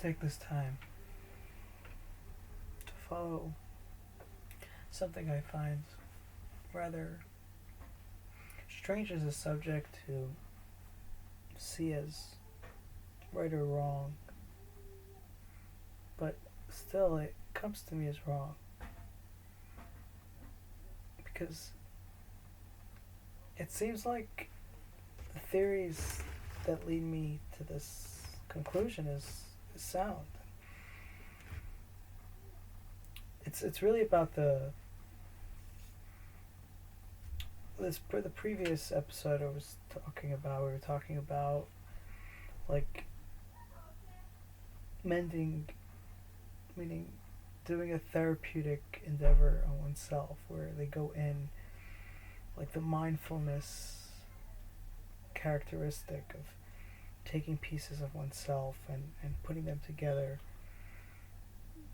take this time to follow something I find rather strange as a subject to see as right or wrong, but still it comes to me as wrong because it seems like the theories that lead me to this conclusion is sound. It's really about the previous episode we were talking about like mending, meaning doing a therapeutic endeavor on oneself where they go in like the mindfulness characteristic of taking pieces of oneself and putting them together,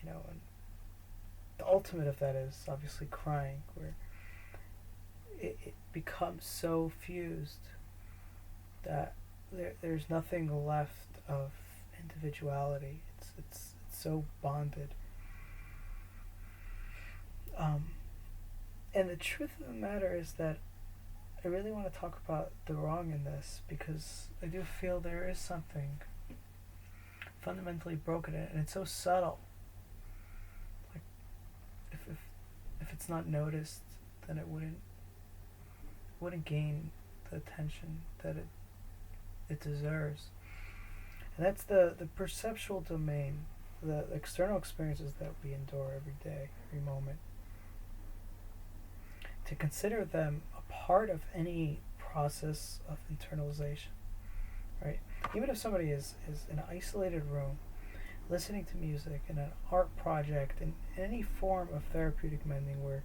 and the ultimate of that is obviously crying, where it becomes so fused that there's nothing left of individuality. It's so bonded. And the truth of the matter is that I really want to talk about the wrong in this because I do feel there is something fundamentally broken in it, and it's so subtle. Like if it's not noticed, then it wouldn't gain the attention that it deserves. And that's the perceptual domain, the external experiences that we endure every day, every moment. To consider them a part of any process of internalization, right? Even if somebody is in an isolated room, listening to music in an art project, in any form of therapeutic mending where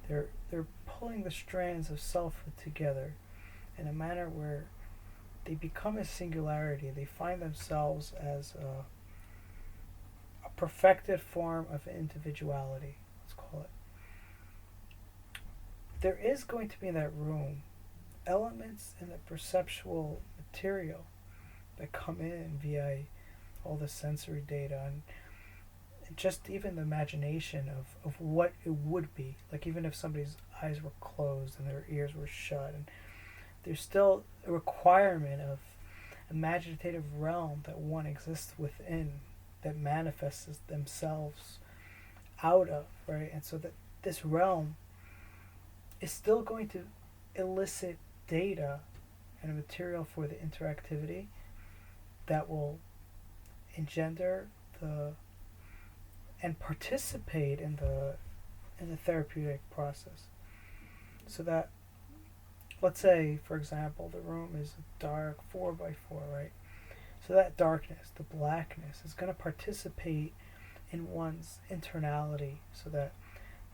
they're pulling the strands of selfhood together in a manner where they become a singularity. They find themselves as a perfected form of individuality, let's call it. There is going to be in that room elements in the perceptual material that come in via all the sensory data and just even the imagination of what it would be. Like even if somebody's eyes were closed and their ears were shut, and there's still a requirement of imaginative realm that one exists within, that manifests themselves out of, right? And so that this realm is still going to elicit data and a material for the interactivity that will engender and participate in the therapeutic process. So that, let's say, for example, the room is a dark 4x4, right? So that darkness, the blackness, is going to participate in one's internality so that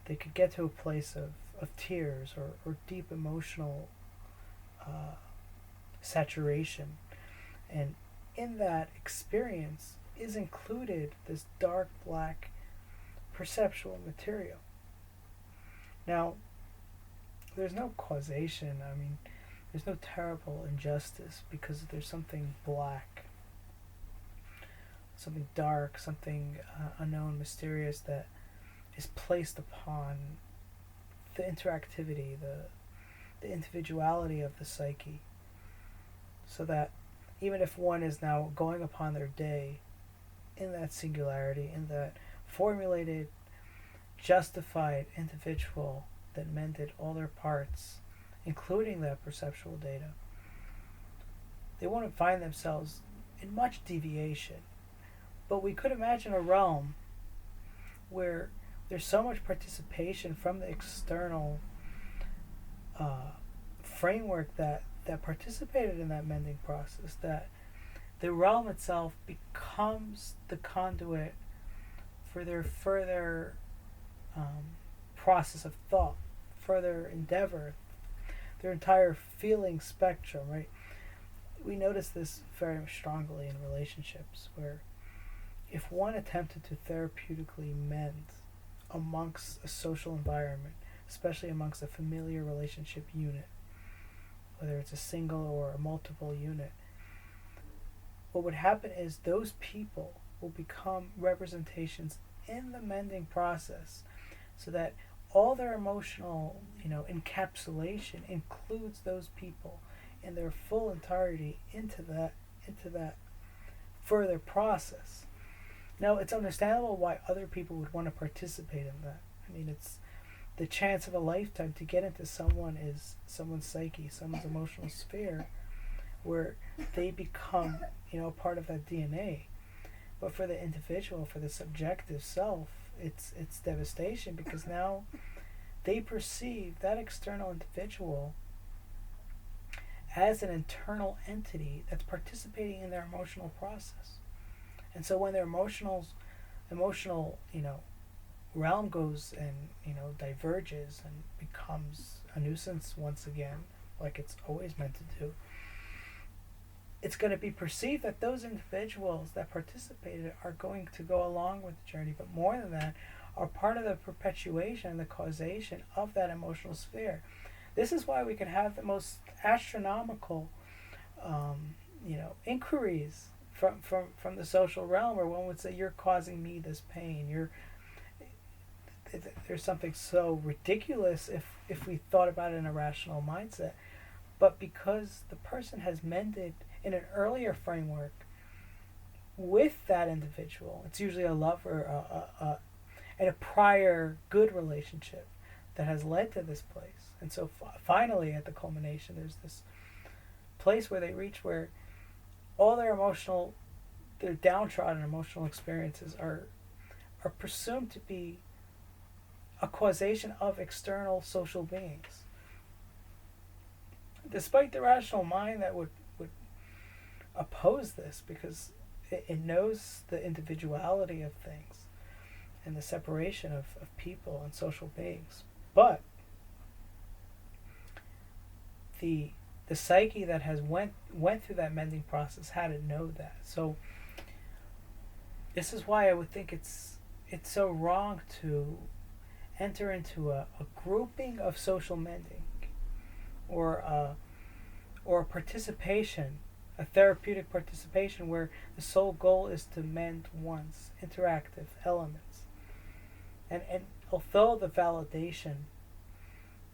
they could get to a place of tears or deep emotional saturation. And in that experience is included this dark black perceptual material. Now, there's no causation. I mean, there's no terrible injustice because there's something black, something dark, something unknown, mysterious that is placed upon the interactivity, the individuality of the psyche, so that even if one is now going upon their day in that singularity, in that formulated, justified individual that mended all their parts, including that perceptual data, they won't find themselves in much deviation. But we could imagine a realm where there's so much participation from the external framework that participated in that mending process that the realm itself becomes the conduit for their further process of thought, further endeavor, their entire feeling spectrum, right? We notice this very strongly in relationships where if one attempted to therapeutically mend amongst a social environment, especially amongst a familiar relationship unit, whether it's a single or a multiple unit, what would happen is those people will become representations in the mending process, so that all their emotional, encapsulation includes those people in their full entirety into that further process. Now, it's understandable why other people would want to participate in that. I mean, it's the chance of a lifetime to get into someone's psyche, someone's emotional sphere, where they become, part of that DNA. But for the individual, for the subjective self, it's devastation, because now they perceive that external individual as an internal entity that's participating in their emotional process. And so when their emotional, realm goes and, diverges and becomes a nuisance once again, like it's always meant to do, it's going to be perceived that those individuals that participated are going to go along with the journey, but more than that, are part of the perpetuation, the causation of that emotional sphere. This is why we can have the most astronomical, inquiries from the social realm, where one would say, "You're causing me this pain." There's something so ridiculous if we thought about it in a rational mindset, but because the person has mended in an earlier framework with that individual, it's usually a lover, and a prior good relationship that has led to this place. And so finally, at the culmination, there's this place where they reach where all their downtrodden emotional experiences are presumed to be a causation of external social beings. Despite the rational mind that would oppose this, because it knows the individuality of things and the separation of people and social beings. But the psyche that has went through that mending process had to know that. So this is why I would think it's so wrong to enter into a grouping of social mending, or a participation, a therapeutic participation, where the sole goal is to mend one's interactive elements. And although the validation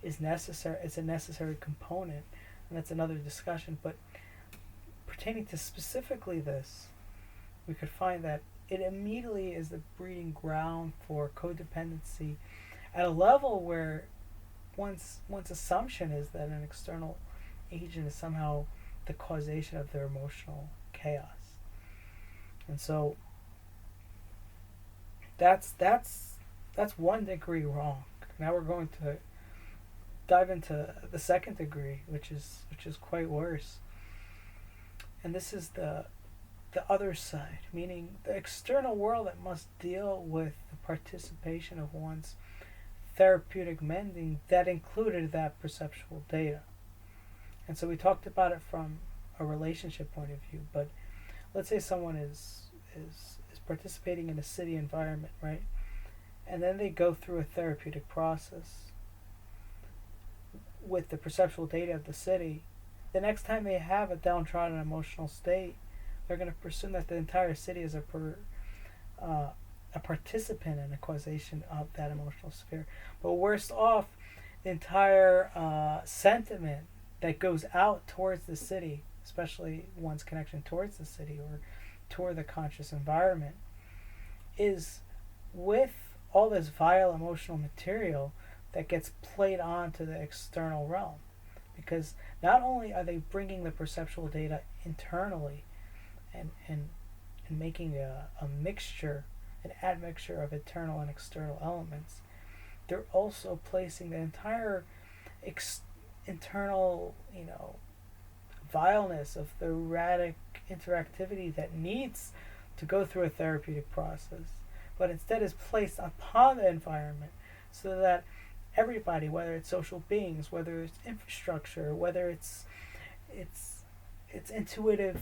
is necessary, it's a necessary component, and that's another discussion, but pertaining to specifically this, we could find that it immediately is the breeding ground for codependency at a level where one's assumption is that an external agent is somehow the causation of their emotional chaos. And so that's 1 degree wrong. Now we're going to dive into the 2nd degree, which is quite worse. And this is the other side, meaning the external world that must deal with the participation of one's therapeutic mending that included that perceptual data. And so we talked about it from a relationship point of view, but let's say someone is participating in a city environment, right? And then they go through a therapeutic process with the perceptual data of the city. The next time they have a downtrodden emotional state, they're going to presume that the entire city is a participant in a causation of that emotional sphere. But worst off, the entire sentiment that goes out towards the city, especially one's connection towards the city or toward the conscious environment, is with all this vile emotional material that gets played onto the external realm. Because not only are they bringing the perceptual data internally and making a mixture, an admixture of internal and external elements, they're also placing the entire internal, vileness of the erratic interactivity that needs to go through a therapeutic process, but instead is placed upon the environment, so that everybody, whether it's social beings, whether it's infrastructure, whether it's intuitive,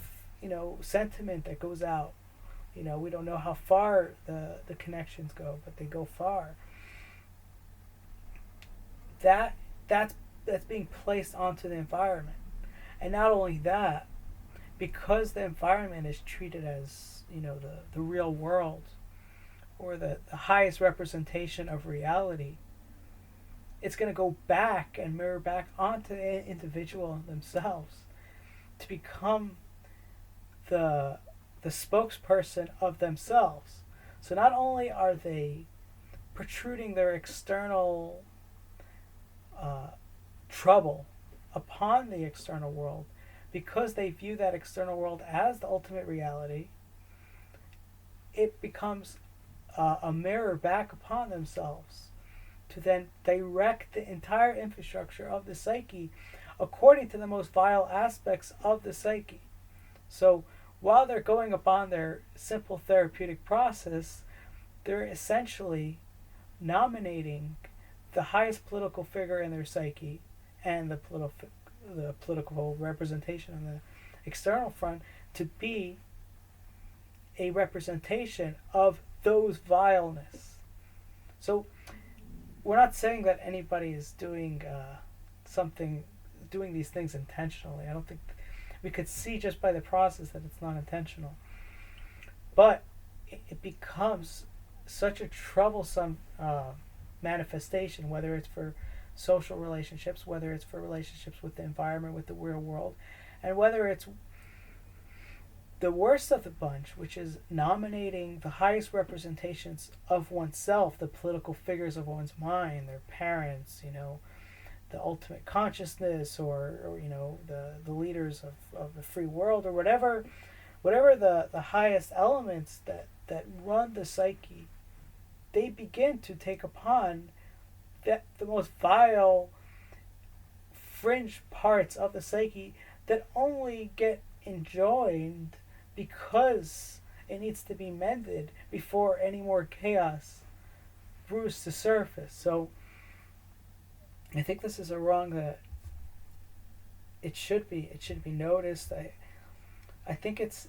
sentiment that goes out. We don't know how far the connections go, but they go far. That's being placed onto the environment. And not only that, because the environment is treated as, the real world, or the highest representation of reality, it's going to go back and mirror back onto the individual themselves to become the spokesperson of themselves. So not only are they protruding their external trouble upon the external world, because they view that external world as the ultimate reality, it becomes a mirror back upon themselves to then direct the entire infrastructure of the psyche according to the most vile aspects of the psyche. So while they're going upon their simple therapeutic process, they're essentially nominating the highest political figure in their psyche and the political representation on the external front to be a representation of those vileness. So we're not saying that anybody is doing doing these things intentionally. I don't think we could see just by the process that it's not intentional. But it becomes such a troublesome manifestation, whether it's for social relationships, whether it's for relationships with the environment, with the real world, and whether it's the worst of the bunch, which is nominating the highest representations of oneself, the political figures of one's mind, their parents, the ultimate consciousness, or the leaders of the free world, or whatever the highest elements that run the psyche, they begin to take upon the most vile fringe parts of the psyche that only get enjoyed because it needs to be mended before any more chaos brews to surface. So I think this is a wrong that it should be noticed. I think it's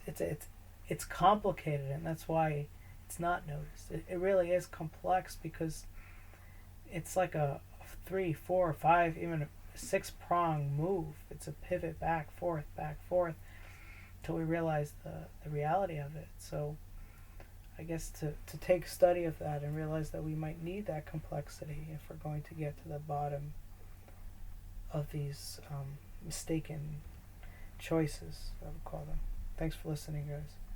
complicated, and that's why it's not noticed. It really is complex, because it's like a 3, 4, 5, even 6-prong move. It's a pivot back, forth, till we realize the reality of it. So I guess to take study of that and realize that we might need that complexity if we're going to get to the bottom of these mistaken choices, I would call them. Thanks for listening, guys.